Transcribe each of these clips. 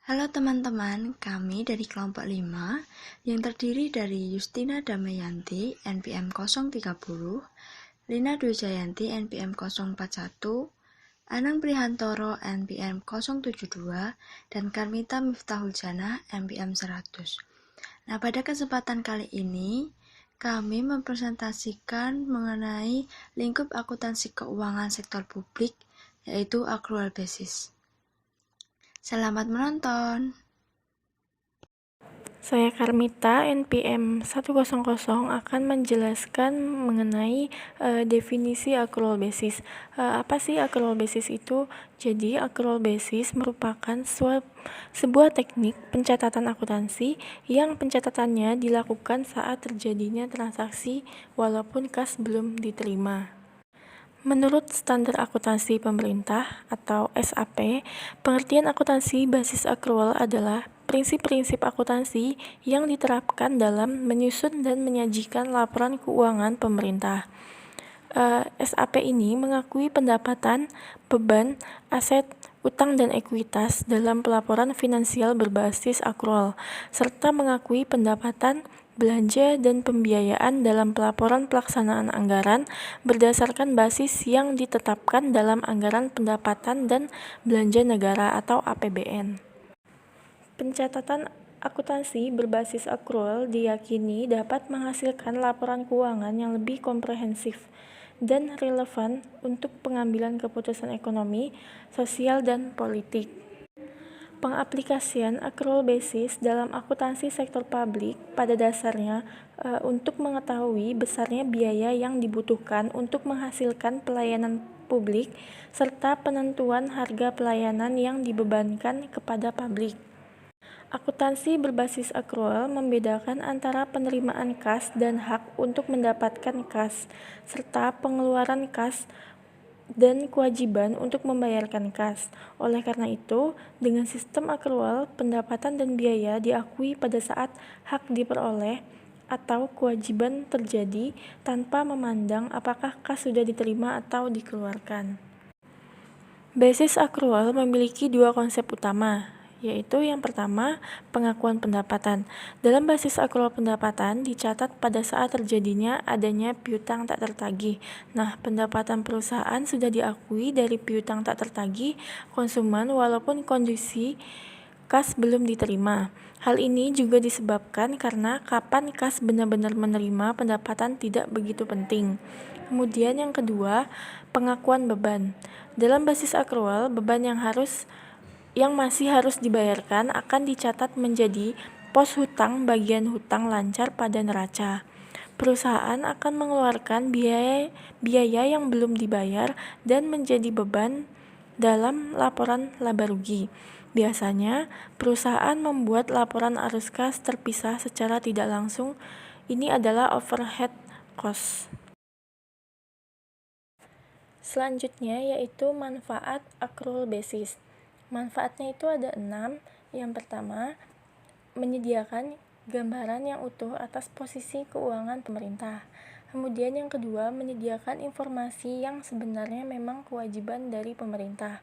Halo teman-teman, kami dari kelompok 5 yang terdiri dari Justina Damayanti, NPM 030, Lina Dwi Jayanti, NPM 041, Anang Prihantoro, NPM 072, dan Karmita Miftahul Janah, NPM 100. Nah, pada kesempatan kali ini, kami mempresentasikan mengenai lingkup akuntansi keuangan sektor publik, yaitu accrual basis. Selamat menonton! Saya Karmita, NPM 100 akan menjelaskan mengenai definisi accrual basis. Apa sih accrual basis itu? Jadi, accrual basis merupakan sebuah teknik pencatatan akuntansi yang pencatatannya dilakukan saat terjadinya transaksi walaupun kas belum diterima. Menurut Standar Akuntansi Pemerintah atau SAP, pengertian akuntansi basis accrual adalah prinsip-prinsip akuntansi yang diterapkan dalam menyusun dan menyajikan laporan keuangan pemerintah. SAP ini mengakui pendapatan, beban, aset, utang dan ekuitas dalam pelaporan finansial berbasis accrual, serta mengakui pendapatan, belanja, dan pembiayaan dalam pelaporan pelaksanaan anggaran berdasarkan basis yang ditetapkan dalam Anggaran Pendapatan dan Belanja Negara atau APBN. Pencatatan akuntansi berbasis accrual diyakini dapat menghasilkan laporan keuangan yang lebih komprehensif dan relevan untuk pengambilan keputusan ekonomi, sosial, dan politik. Pengaplikasian accrual basis dalam akuntansi sektor publik pada dasarnya untuk mengetahui besarnya biaya yang dibutuhkan untuk menghasilkan pelayanan publik serta penentuan harga pelayanan yang dibebankan kepada publik. Akuntansi berbasis accrual membedakan antara penerimaan kas dan hak untuk mendapatkan kas, serta pengeluaran kas dan kewajiban untuk membayarkan kas. Oleh karena itu, dengan sistem accrual, pendapatan dan biaya diakui pada saat hak diperoleh atau kewajiban terjadi tanpa memandang apakah kas sudah diterima atau dikeluarkan. Basis accrual memiliki dua konsep utama, yaitu yang pertama, pengakuan pendapatan. Dalam basis accrual pendapatan dicatat pada saat terjadinya adanya piutang tak tertagih. Nah, pendapatan perusahaan sudah diakui dari piutang tak tertagih konsumen walaupun kondisi kas belum diterima. Hal ini juga disebabkan karena kapan kas benar-benar menerima pendapatan tidak begitu penting. Kemudian yang kedua, pengakuan beban. Dalam basis accrual, beban yang masih harus dibayarkan akan dicatat menjadi pos hutang bagian hutang lancar pada neraca. Perusahaan akan mengeluarkan biaya yang belum dibayar dan menjadi beban dalam laporan laba rugi. Biasanya, perusahaan membuat laporan arus kas terpisah secara tidak langsung. Ini adalah overhead cost. Selanjutnya yaitu manfaat accrual basis. Manfaatnya itu ada 6. Yang pertama, menyediakan gambaran yang utuh atas posisi keuangan pemerintah. Kemudian yang kedua, menyediakan informasi yang sebenarnya memang kewajiban dari pemerintah.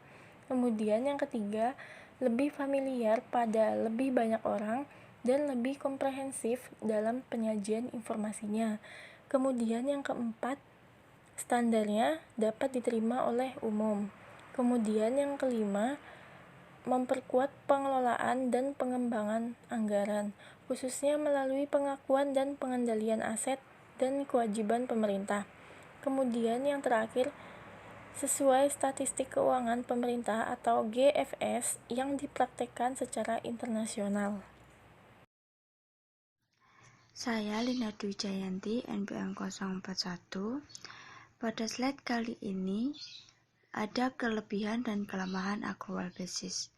Kemudian yang ketiga, lebih familiar pada lebih banyak orang dan lebih komprehensif dalam penyajian informasinya. Kemudian yang keempat, standarnya dapat diterima oleh umum. Kemudian yang kelima, memperkuat pengelolaan dan pengembangan anggaran, khususnya melalui pengakuan dan pengendalian aset dan kewajiban pemerintah. Kemudian yang terakhir, sesuai statistik keuangan pemerintah atau GFS yang dipraktekkan secara internasional. Saya Lina Dwi Jayanti, NPM 041. Pada slide kali ini ada kelebihan dan kelemahan accrual basis.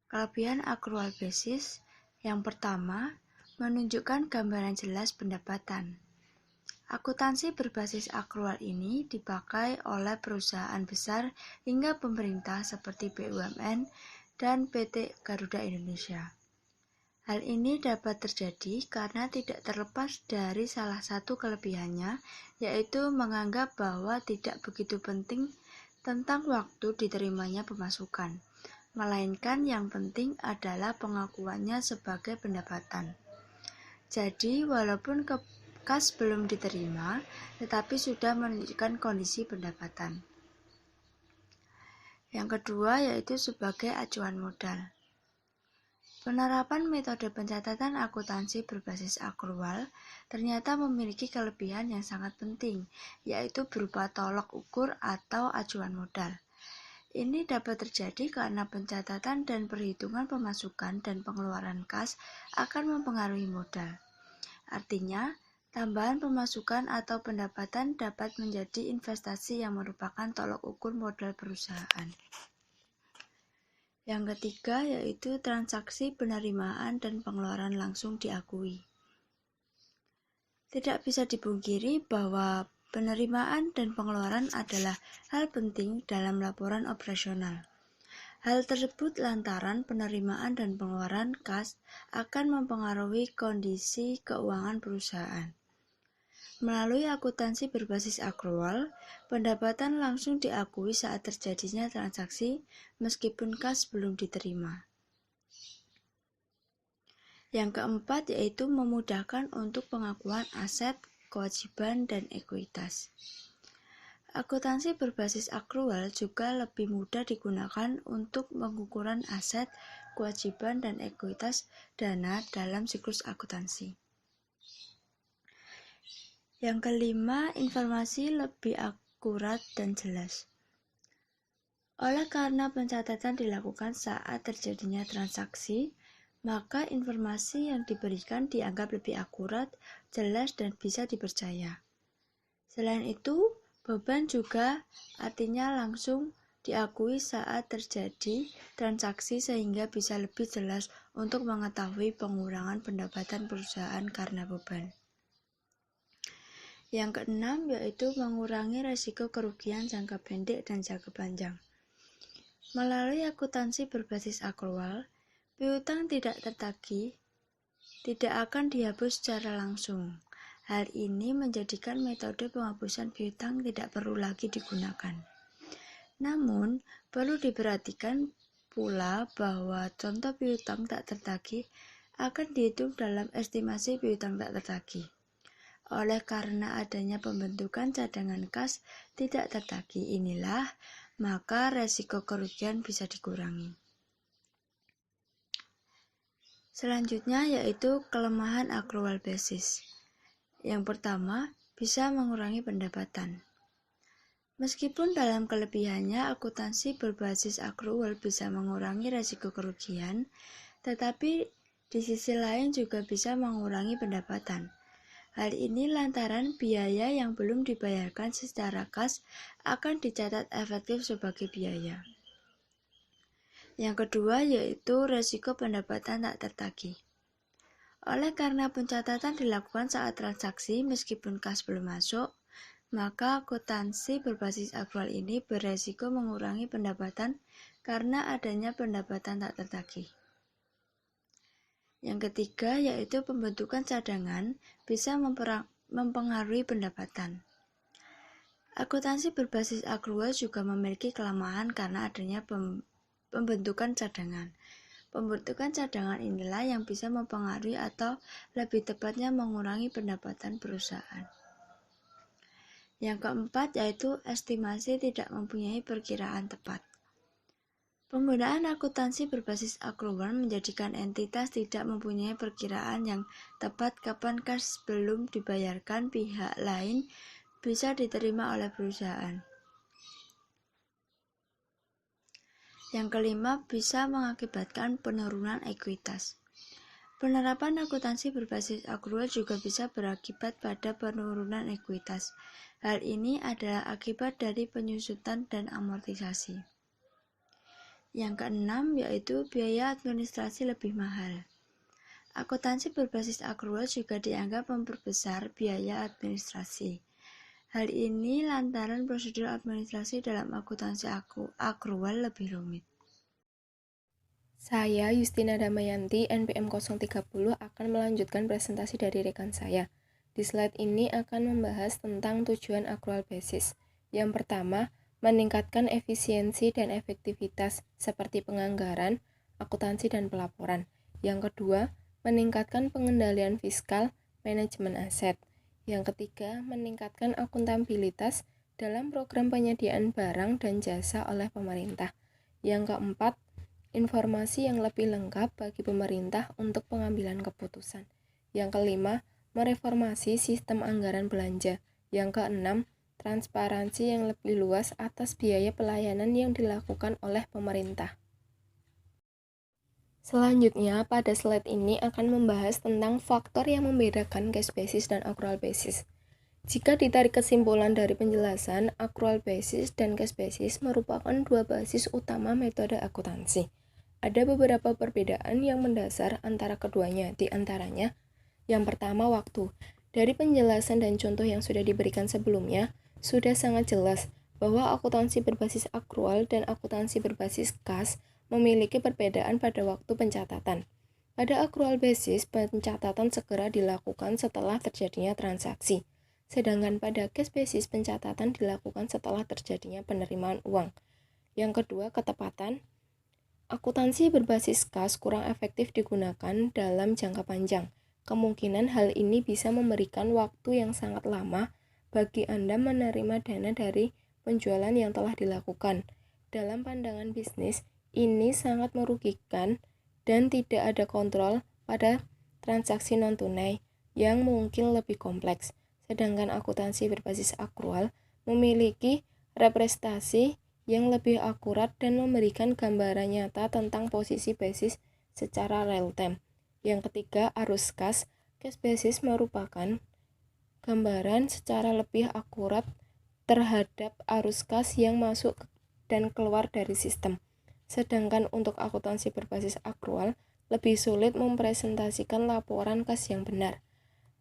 Kelebihan accrual basis yang pertama, menunjukkan gambaran jelas pendapatan. Akuntansi berbasis accrual ini dipakai oleh perusahaan besar hingga pemerintah seperti BUMN dan PT Garuda Indonesia. Hal ini dapat terjadi karena tidak terlepas dari salah satu kelebihannya, yaitu menganggap bahwa tidak begitu penting tentang waktu diterimanya pemasukan. melainkan yang penting adalah pengakuannya sebagai pendapatan. Jadi, walaupun kas belum diterima, tetapi sudah menunjukkan kondisi pendapatan. Yang kedua yaitu sebagai acuan modal. Penerapan metode pencatatan akuntansi berbasis akrual ternyata memiliki kelebihan yang sangat penting, yaitu berupa tolok ukur atau acuan modal. Ini dapat terjadi karena pencatatan dan perhitungan pemasukan dan pengeluaran kas akan mempengaruhi modal. Artinya, tambahan pemasukan atau pendapatan dapat menjadi investasi yang merupakan tolok ukur modal perusahaan. Yang ketiga yaitu transaksi penerimaan dan pengeluaran langsung diakui. Tidak bisa dipungkiri bahwa penerimaan dan pengeluaran adalah hal penting dalam laporan operasional. Hal tersebut lantaran penerimaan dan pengeluaran kas akan mempengaruhi kondisi keuangan perusahaan. Melalui akuntansi berbasis akrual, pendapatan langsung diakui saat terjadinya transaksi meskipun kas belum diterima. Yang keempat yaitu memudahkan untuk pengakuan aset, kewajiban, dan ekuitas. Akuntansi berbasis akrual juga lebih mudah digunakan untuk pengukuran aset, kewajiban, dan ekuitas dana dalam siklus akuntansi. Yang kelima, informasi lebih akurat dan jelas. Oleh karena pencatatan dilakukan saat terjadinya transaksi, maka informasi yang diberikan dianggap lebih akurat, jelas, dan bisa dipercaya. Selain itu, beban juga artinya langsung diakui saat terjadi transaksi sehingga bisa lebih jelas untuk mengetahui pengurangan pendapatan perusahaan karena beban. Yang keenam yaitu mengurangi risiko kerugian jangka pendek dan jangka panjang. Melalui akuntansi berbasis akrual, piutang tidak tertagih tidak akan dihapus secara langsung. Hal ini menjadikan metode penghapusan piutang tidak perlu lagi digunakan. Namun, perlu diperhatikan pula bahwa contoh piutang tak tertagih akan dihitung dalam estimasi piutang tak tertagih. Oleh karena adanya pembentukan cadangan kas tidak tertagih inilah, maka resiko kerugian bisa dikurangi. Selanjutnya yaitu kelemahan accrual basis. Yang pertama, bisa mengurangi pendapatan. Meskipun dalam kelebihannya akuntansi berbasis accrual bisa mengurangi resiko kerugian, tetapi di sisi lain juga bisa mengurangi pendapatan. Hal ini lantaran biaya yang belum dibayarkan secara kas akan dicatat efektif sebagai biaya. Yang kedua yaitu resiko pendapatan tak tertagih. Oleh karena pencatatan dilakukan saat transaksi meskipun kas belum masuk, maka akuntansi berbasis akrual ini beresiko mengurangi pendapatan karena adanya pendapatan tak tertagih. Yang ketiga yaitu pembentukan cadangan bisa mempengaruhi pendapatan. Akuntansi berbasis akrual juga memiliki kelemahan karena adanya pembentukan cadangan. Pembentukan cadangan inilah yang bisa mempengaruhi atau lebih tepatnya mengurangi pendapatan perusahaan. Yang keempat yaitu estimasi tidak mempunyai perkiraan tepat. Penggunaan akuntansi berbasis akrual menjadikan entitas tidak mempunyai perkiraan yang tepat kapan kas belum dibayarkan pihak lain bisa diterima oleh perusahaan. Yang kelima, bisa mengakibatkan penurunan ekuitas. Penerapan akuntansi berbasis akrual juga bisa berakibat pada penurunan ekuitas. Hal ini adalah akibat dari penyusutan dan amortisasi. Yang keenam yaitu biaya administrasi lebih mahal. Akuntansi berbasis akrual juga dianggap memperbesar biaya administrasi. Hal ini lantaran prosedur administrasi dalam akuntansi akrual lebih rumit. Saya, Yustina Damayanti, NPM 030, akan melanjutkan presentasi dari rekan saya. Di slide ini akan membahas tentang tujuan accrual basis. Yang pertama, meningkatkan efisiensi dan efektivitas seperti penganggaran, akuntansi, dan pelaporan. Yang kedua, meningkatkan pengendalian fiskal, manajemen aset. Yang ketiga, meningkatkan akuntabilitas dalam program penyediaan barang dan jasa oleh pemerintah. Yang keempat, informasi yang lebih lengkap bagi pemerintah untuk pengambilan keputusan. Yang kelima, mereformasi sistem anggaran belanja. Yang keenam, transparansi yang lebih luas atas biaya pelayanan yang dilakukan oleh pemerintah. Selanjutnya, pada slide ini akan membahas tentang faktor yang membedakan cash basis dan accrual basis. Jika ditarik kesimpulan dari penjelasan, accrual basis dan cash basis merupakan dua basis utama metode akuntansi. Ada beberapa perbedaan yang mendasar antara keduanya, di antaranya, yang pertama waktu. Dari penjelasan dan contoh yang sudah diberikan sebelumnya, sudah sangat jelas bahwa akuntansi berbasis accrual dan akuntansi berbasis kas memiliki perbedaan pada waktu pencatatan. Pada accrual basis, pencatatan segera dilakukan setelah terjadinya transaksi. Sedangkan pada cash basis, pencatatan dilakukan setelah terjadinya penerimaan uang. Yang kedua, ketepatan. Akuntansi berbasis kas kurang efektif digunakan dalam jangka panjang. Kemungkinan hal ini bisa memberikan waktu yang sangat lama bagi Anda menerima dana dari penjualan yang telah dilakukan. Dalam pandangan bisnis, ini sangat merugikan dan tidak ada kontrol pada transaksi non-tunai yang mungkin lebih kompleks. Sedangkan akuntansi berbasis accrual memiliki representasi yang lebih akurat dan memberikan gambaran nyata tentang posisi basis secara real time. Yang ketiga, arus kas. Cash basis merupakan gambaran secara lebih akurat terhadap arus kas yang masuk dan keluar dari sistem. Sedangkan untuk akuntansi berbasis accrual, lebih sulit mempresentasikan laporan kas yang benar.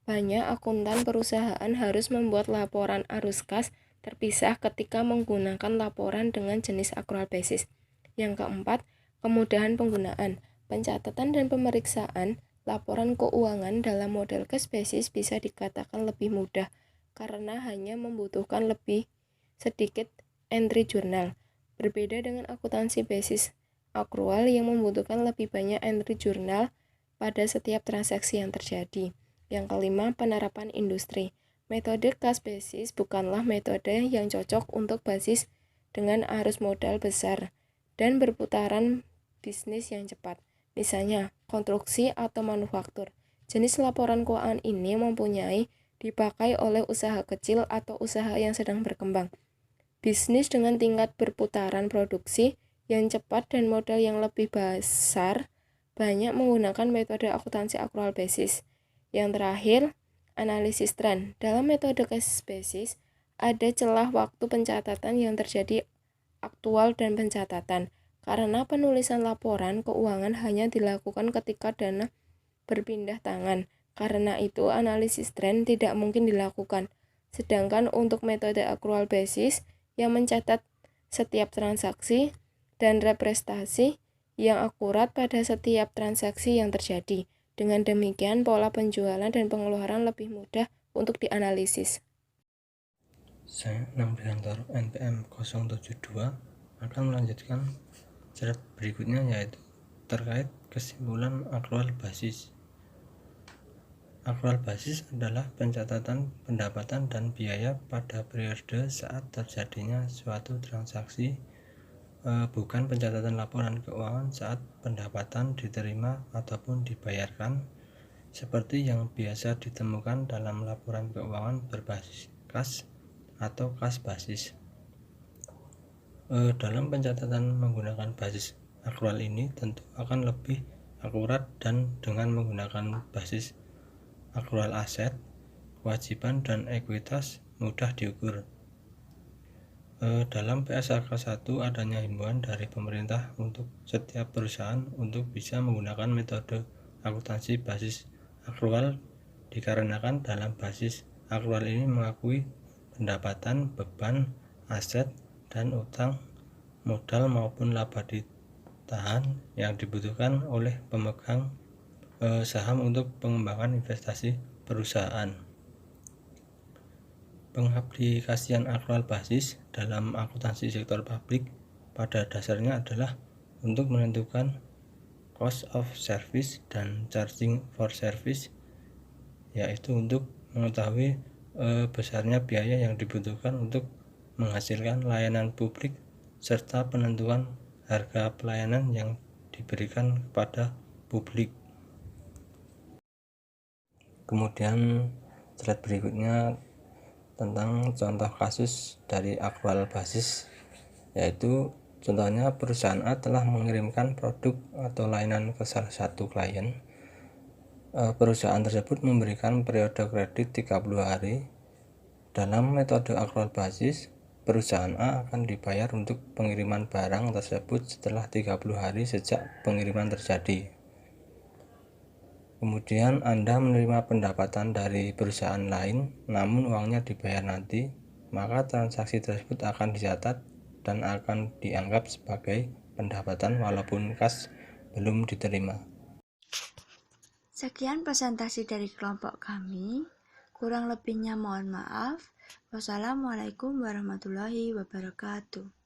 Banyak akuntan perusahaan harus membuat laporan arus kas terpisah ketika menggunakan laporan dengan jenis accrual basis. Yang keempat, kemudahan penggunaan. Pencatatan dan pemeriksaan laporan keuangan dalam model cash basis bisa dikatakan lebih mudah karena hanya membutuhkan lebih sedikit entry jurnal. Berbeda dengan akuntansi basis accrual yang membutuhkan lebih banyak entry jurnal pada setiap transaksi yang terjadi. Yang kelima, penerapan industri. Metode cash basis bukanlah metode yang cocok untuk basis dengan arus modal besar dan berputaran bisnis yang cepat. Misalnya, konstruksi atau manufaktur. Jenis laporan keuangan ini dipakai oleh usaha kecil atau usaha yang sedang berkembang. Bisnis dengan tingkat berputaran produksi yang cepat dan modal yang lebih besar banyak menggunakan metode akuntansi accrual basis. Yang terakhir, analisis tren. Dalam metode cash basis, ada celah waktu pencatatan yang terjadi aktual dan pencatatan, karena penulisan laporan keuangan hanya dilakukan ketika dana berpindah tangan. Karena itu, analisis tren tidak mungkin dilakukan. Sedangkan untuk metode accrual basis yang mencatat setiap transaksi dan representasi yang akurat pada setiap transaksi yang terjadi. Dengan demikian, pola penjualan dan pengeluaran lebih mudah untuk dianalisis. Saya Navigator NPM 072 akan melanjutkan slide berikutnya, yaitu terkait kesimpulan accrual basis. Accrual basis adalah pencatatan pendapatan dan biaya pada periode saat terjadinya suatu transaksi, bukan pencatatan laporan keuangan saat pendapatan diterima ataupun dibayarkan, seperti yang biasa ditemukan dalam laporan keuangan berbasis kas atau kas basis. Dalam pencatatan menggunakan basis accrual ini tentu akan lebih akurat dan dengan menggunakan basis accrual aset, kewajiban, dan ekuitas mudah diukur. Dalam PSAK 1 adanya himbauan dari pemerintah untuk setiap perusahaan untuk bisa menggunakan metode akuntansi basis accrual dikarenakan dalam basis accrual ini mengakui pendapatan, beban, aset, dan utang modal maupun laba ditahan yang dibutuhkan oleh pemegang saham untuk pengembangan investasi perusahaan. Pengaplikasian akrual basis dalam akuntansi sektor publik pada dasarnya adalah untuk menentukan cost of service dan charging for service, yaitu untuk mengetahui besarnya biaya yang dibutuhkan untuk menghasilkan layanan publik serta penentuan harga pelayanan yang diberikan kepada publik. Kemudian slide berikutnya tentang contoh kasus dari akrual basis, yaitu contohnya perusahaan A telah mengirimkan produk atau layanan ke salah satu klien. Perusahaan tersebut memberikan periode kredit 30 hari. Dalam metode akrual basis, perusahaan A akan dibayar untuk pengiriman barang tersebut setelah 30 hari sejak pengiriman terjadi. Kemudian Anda menerima pendapatan dari perusahaan lain, namun uangnya dibayar nanti, maka transaksi tersebut akan dicatat dan akan dianggap sebagai pendapatan walaupun kas belum diterima. Sekian presentasi dari kelompok kami. Kurang lebihnya mohon maaf. Wassalamualaikum warahmatullahi wabarakatuh.